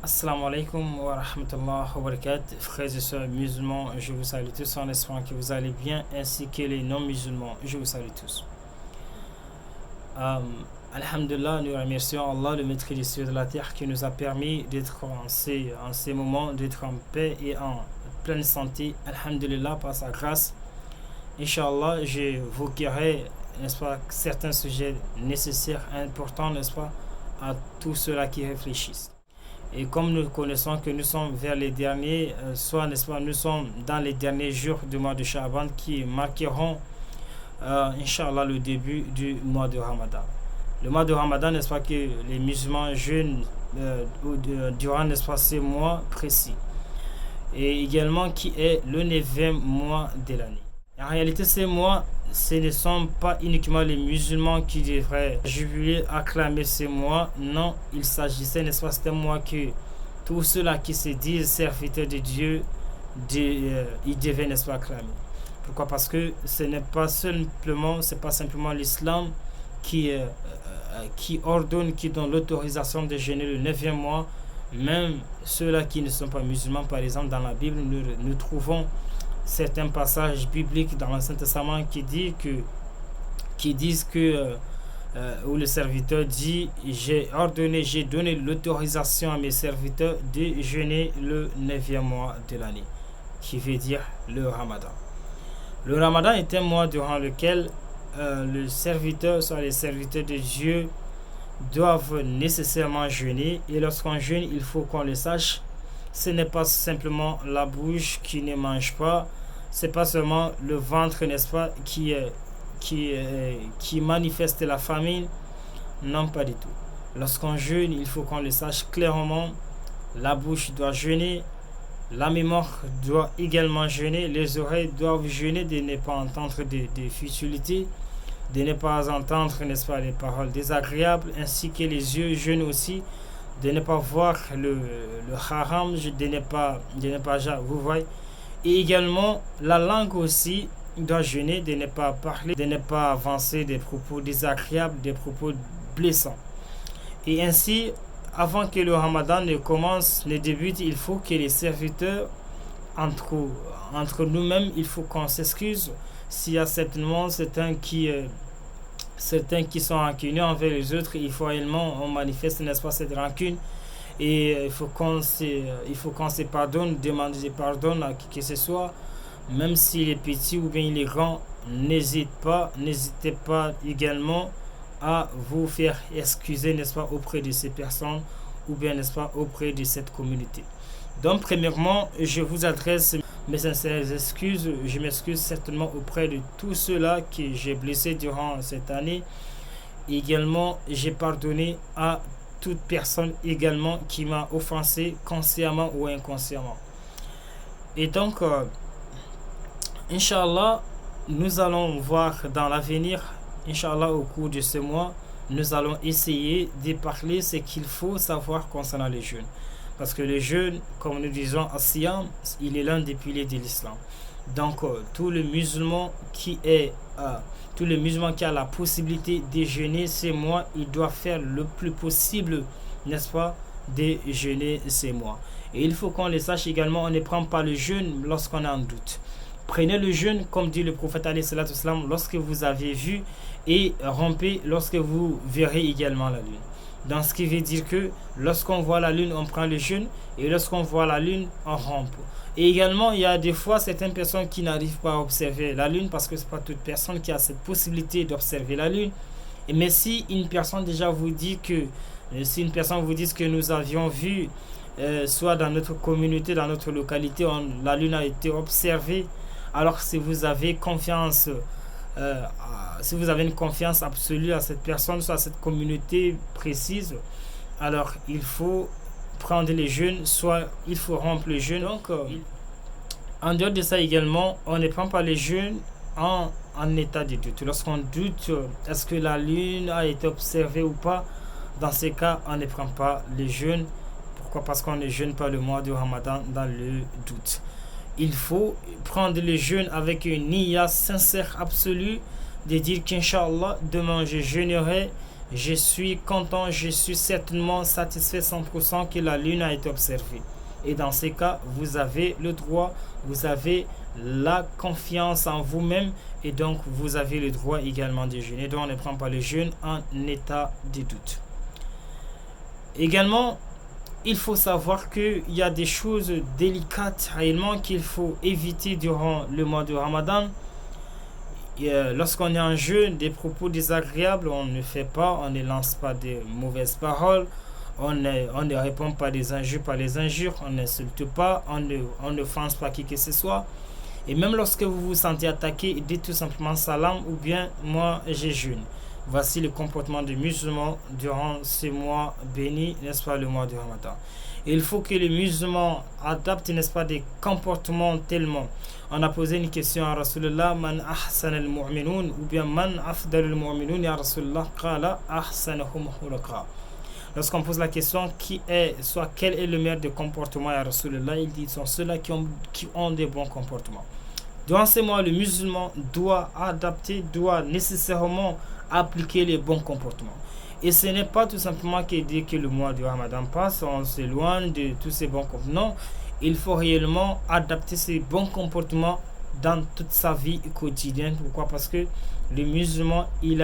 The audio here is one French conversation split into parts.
Assalamu alaikum wa rahmatullahi wa barakatuh. Frères et sœurs musulmans, je vous salue tous en espérant que vous allez bien, ainsi que les non-musulmans, je vous salue tous. Alhamdulillah, nous remercions Allah, le maître des cieux de la terre, qui nous a permis d'être en ces moments, d'être en paix et en pleine santé. Alhamdulillah, par sa grâce. Inch'Allah, j'évoquerai, n'est-ce pas, certains sujets nécessaires, importants, n'est-ce pas, à tous ceux-là qui réfléchissent. Et comme nous connaissons que nous sommes vers les derniers, n'est-ce pas, nous sommes dans les derniers jours du mois de Sha'ban qui marqueront, Inch'Allah, le début du mois de Ramadan. Le mois de Ramadan, n'est-ce pas, que les musulmans jeûnent durant, n'est-ce pas, ces mois précis. Et également qui est le 9e mois de l'année. En réalité, ces mois, ce ne sont pas uniquement les musulmans qui devraient jubiler, acclamer ces mois. Non, il s'agissait, n'est-ce pas, c'est un mois que tous ceux-là qui se disent serviteurs de Dieu, ils devaient, n'est-ce pas, acclamer. Pourquoi? Parce que ce n'est pas simplement l'islam qui ordonne, qui donne l'autorisation de jeûner le 9e mois. Même ceux-là qui ne sont pas musulmans, par exemple, dans la Bible, nous trouvons certains passages bibliques dans l'Ancien Testament qui disent que où le serviteur dit: j'ai donné l'autorisation à mes serviteurs de jeûner le 9e mois de l'année, qui veut dire le Ramadan. Le Ramadan est un mois durant lequel les serviteurs de Dieu doivent nécessairement jeûner, et lorsqu'on jeûne, il faut qu'on le sache, ce n'est pas simplement la bouche qui ne mange pas, c'est pas seulement le ventre, n'est-ce pas, qui manifeste la famine. Non, pas du tout. Lorsqu'on jeûne, il faut qu'on le sache clairement. La bouche doit jeûner, la mémoire doit également jeûner, les oreilles doivent jeûner de ne pas entendre des futilités, de ne pas entendre, n'est-ce pas, les paroles désagréables, ainsi que les yeux jeûnent aussi, de ne pas voir le haram, de ne pas vous voyez. Et également, la langue aussi doit jeûner, de ne pas parler, de ne pas avancer des propos désagréables, des propos blessants. Et ainsi, avant que le Ramadan ne débute, il faut que les serviteurs, entre nous-mêmes, il faut qu'on s'excuse. S'il y a certainement certains qui sont rancunieux envers les autres, il faut réellement, on manifeste, n'est-ce pas, cette rancune. Et il faut qu'on se pardonne, demander pardon à qui que ce soit, même s'il est petit ou bien il est grand. N'hésitez pas également à vous faire excuser, n'est-ce pas, auprès de ces personnes, ou bien, n'est-ce pas, auprès de cette communauté. Donc, premièrement, je vous adresse mes sincères excuses. Je m'excuse certainement auprès de tous ceux-là que j'ai blessés durant cette année. Également, j'ai pardonné à toute personne également qui m'a offensé consciemment ou inconsciemment. Et donc, Inch'Allah, nous allons voir dans l'avenir, Inch'Allah, au cours de ce mois, nous allons essayer de parler ce qu'il faut savoir concernant les jeûnes. Parce que le jeûne, comme nous disons, as-siyam, il est l'un des piliers de l'islam. Donc, tout le musulman qui a la possibilité de jeûner ces mois, il doit faire le plus possible, n'est-ce pas, de jeûner ces mois. Et il faut qu'on le sache également, on ne prend pas le jeûne lorsqu'on a un doute. Prenez le jeûne, comme dit le prophète alayhi salatu wassalam, lorsque vous avez vu, et rompez lorsque vous verrez également la lune. Donc, ce qui veut dire que lorsqu'on voit la lune, on prend le jeûne, et lorsqu'on voit la lune, on rompt. Et également, il y a des fois certaines personnes qui n'arrivent pas à observer la lune, parce que ce n'est pas toute personne qui a cette possibilité d'observer la lune. Mais si une personne déjà vous dit que nous avions vu, soit dans notre communauté, dans notre localité, la lune a été observée, alors si vous avez confiance, si vous avez une confiance absolue à cette personne, soit à cette communauté précise, alors il faut prendre les jeûnes, soit il faut rompre le jeûne. Donc, en dehors de ça également, on ne prend pas les jeûnes en état de doute. Lorsqu'on doute, est-ce que la lune a été observée ou pas, dans ces cas, on ne prend pas les jeûnes. Pourquoi? Parce qu'on ne jeûne pas le mois du Ramadan dans le doute. Il faut prendre les jeûnes avec une niya sincère absolue, de dire qu'Inch'Allah, demain je jeûnerai je suis content, je suis certainement satisfait 100% que la lune a été observée. Et dans ces cas, vous avez le droit, vous avez la confiance en vous-même et donc vous avez le droit également de jeûner. Donc on ne prend pas le jeûne en état de doute. Également, il faut savoir qu'il y a des choses délicates réellement qu'il faut éviter durant le mois de Ramadan. Lorsqu'on est en jeûne, des propos désagréables, on ne fait pas, on ne lance pas de mauvaises paroles, on ne répond pas des injures par les injures, on n'insulte pas, on ne offense pas qui que ce soit. Et même lorsque vous vous sentez attaqué, dites tout simplement salam ou bien moi je jeûne. Voici le comportement des musulmans durant ce mois béni, n'est-ce pas, le mois du Ramadan. Et il faut que les musulmans adaptent, n'est-ce pas, des comportements tellement. On a posé une question à Rasulullah, man ahsan al-mu'minun, ou bien man afdal al-mu'minun, ya Rasulullah, qala ahsanahum khuluqa. Lorsqu'on pose la question, quel est le meilleur des comportements, ya Rasulullah, il dit, sont ceux-là qui ont des bons comportements. Durant ces mois, le musulman doit adapter, doit nécessairement appliquer les bons comportements. Et ce n'est pas tout simplement que dès que le mois du Ramadan passe, on s'éloigne de tous ces bons comportements. Non, il faut réellement adapter ces bons comportements dans toute sa vie quotidienne. Pourquoi? Parce que le musulman, il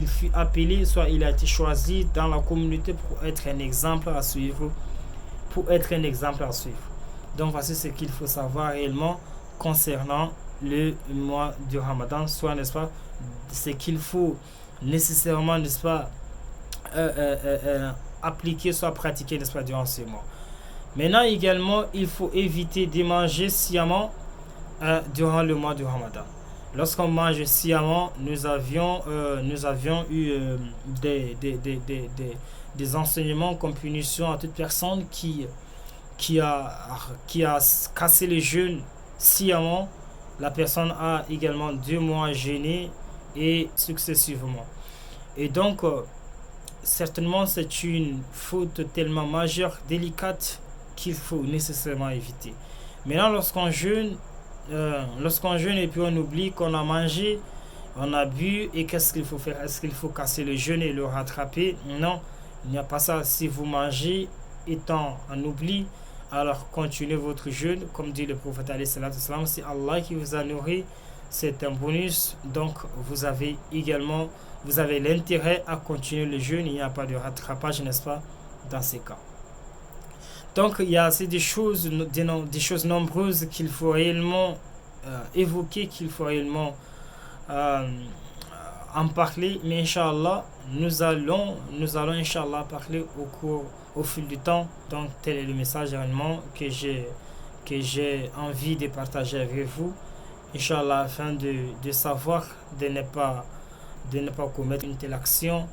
fut appelé, soit il a été choisi dans la communauté pour être un exemple à suivre. Donc voici ce qu'il faut savoir réellement concernant le mois du Ramadan, soit, n'est-ce pas, ce qu'il faut nécessairement, n'est-ce pas, appliquer, soit pratiquer, n'est-ce pas, durant ce mois. Maintenant également, il faut éviter de manger sciemment durant le mois du Ramadan. Lorsqu'on mange sciemment, nous avions eu des enseignements comme punition à toute personne qui a cassé le jeûne sciemment. La personne a également 2 mois jeûné et successivement. Et donc, certainement, c'est une faute tellement majeure, délicate, qu'il faut nécessairement éviter. Maintenant, lorsqu'on jeûne et puis on oublie qu'on a mangé, on a bu, et qu'est-ce qu'il faut faire? Est-ce qu'il faut casser le jeûne et le rattraper? Non, il n'y a pas ça. Si vous mangez étant en oubli, alors continuez votre jeûne, comme dit le prophète alayhi salatu wassalam, c'est Allah qui vous a nourri, c'est un bonus, donc vous avez l'intérêt à continuer le jeûne, il n'y a pas de rattrapage, n'est-ce pas, dans ces cas. Donc il y a des choses nombreuses qu'il faut réellement évoquer, qu'il faut réellement en parler, mais Inch'Allah, nous allons Inch'Allah parler au fil du temps. Donc tel est le message réellement que j'ai envie de partager avec vous, Inch'Allah, afin de savoir, de ne pas commettre une telle action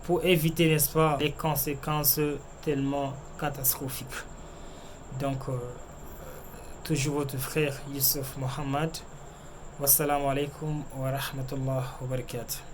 pour éviter, n'est-ce pas, les conséquences tellement catastrophiques. Donc toujours votre frère Youssouf Mohammed. Wassalamu alaikum wa rahmatullah wa barakatuh.